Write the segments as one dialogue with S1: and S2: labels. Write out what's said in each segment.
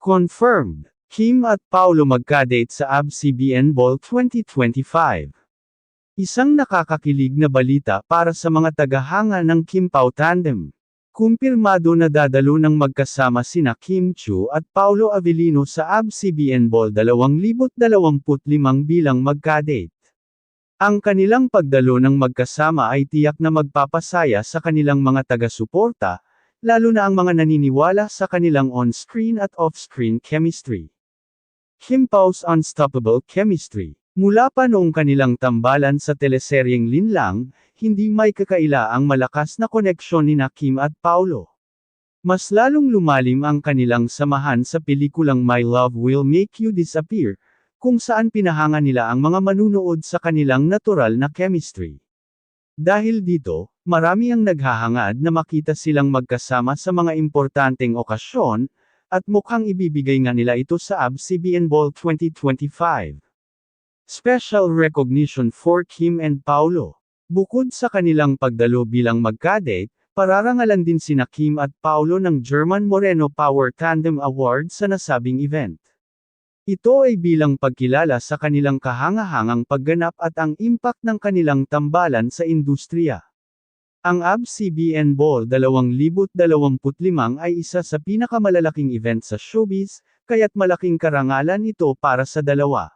S1: Confirmed, Kim at Paulo magka-date sa ABS-CBN Ball 2025. Isang nakakakilig na balita para sa mga tagahanga ng Kim-Pao tandem. Kumpirmado na dadalo ng magkasama sina Kim Chiu at Paulo Avellino sa ABS-CBN Ball 2025 bilang magka-date. Ang kanilang pagdalo ng magkasama ay tiyak na magpapasaya sa kanilang mga taga-suporta, lalo na ang mga naniniwala sa kanilang on-screen at off-screen chemistry. Kim-Pao's unstoppable chemistry. Mula pa noong kanilang tambalan sa teleseryeng Linlang, hindi may kakaila ang malakas na koneksyon nina Kim at Paulo. Mas lalong lumalim ang kanilang samahan sa pelikulang My Love Will Make You Disappear, kung saan pinahanga nila ang mga manunood sa kanilang natural na chemistry. Dahil dito, marami ang naghahangad na makita silang magkasama sa mga importanteng okasyon, at mukhang ibibigay nga nila ito sa ABS-CBN Ball 2025. Special recognition for Kim and Paulo. Bukod sa kanilang pagdalo bilang magka-date, pararangalan din sina Kim at Paulo ng German Moreno Power Tandem Award sa nasabing event. Ito ay bilang pagkilala sa kanilang kahangahangang pagganap at ang impact ng kanilang tambalan sa industriya. Ang ABS-CBN Ball 2025 ay isa sa pinakamalalaking event sa showbiz, kaya't malaking karangalan ito para sa dalawa.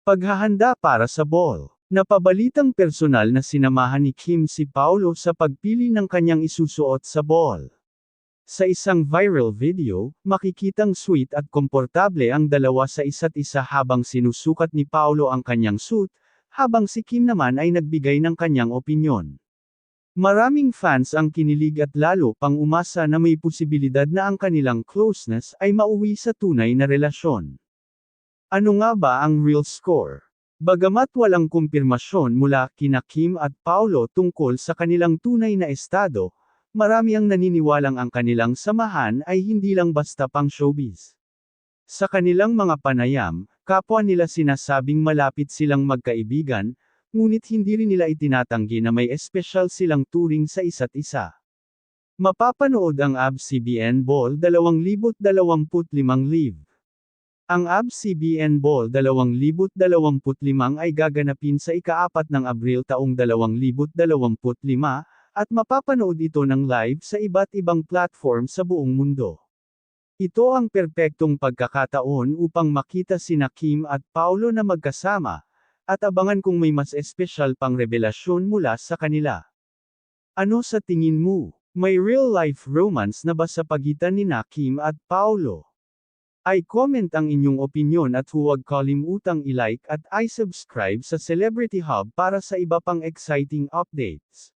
S1: Paghahanda para sa ball. Napabalitang personal na sinamahan ni Kim si Paulo sa pagpili ng kanyang isusuot sa ball. Sa isang viral video, makikitang sweet at komportable ang dalawa sa isa't isa habang sinusukat ni Paulo ang kanyang suit, habang si Kim naman ay nagbigay ng kanyang opinyon. Maraming fans ang kinilig at lalo pang umasa na may posibilidad na ang kanilang closeness ay mauwi sa tunay na relasyon. Ano nga ba ang real score? Bagamat walang kumpirmasyon mula kina Kim at Paulo tungkol sa kanilang tunay na estado, marami ang naniniwalang ang kanilang samahan ay hindi lang basta pang showbiz. Sa kanilang mga panayam, kapwa nila sinasabing malapit silang magkaibigan, ngunit hindi rin nila itinatanggi na may espesyal silang turing sa isa't isa. Mapapanood ang ABS-CBN Ball 2025 live. Ang ABS-CBN Ball 2025 ay gaganapin sa ika-4 ng Abril taong 2025, at mapapanood ito ng live sa iba't ibang platform sa buong mundo. Ito ang perpektong pagkakataon upang makita sina Kim at Paulo na magkasama, at abangan kung may mas espesyal pang revelasyon mula sa kanila. Ano sa tingin mo? May real-life romance na ba sa pagitan nina Kim at Paulo? I-comment ang inyong opinyon at huwag kalimutang i-like at i-subscribe sa Celebrity Hub para sa iba pang exciting updates.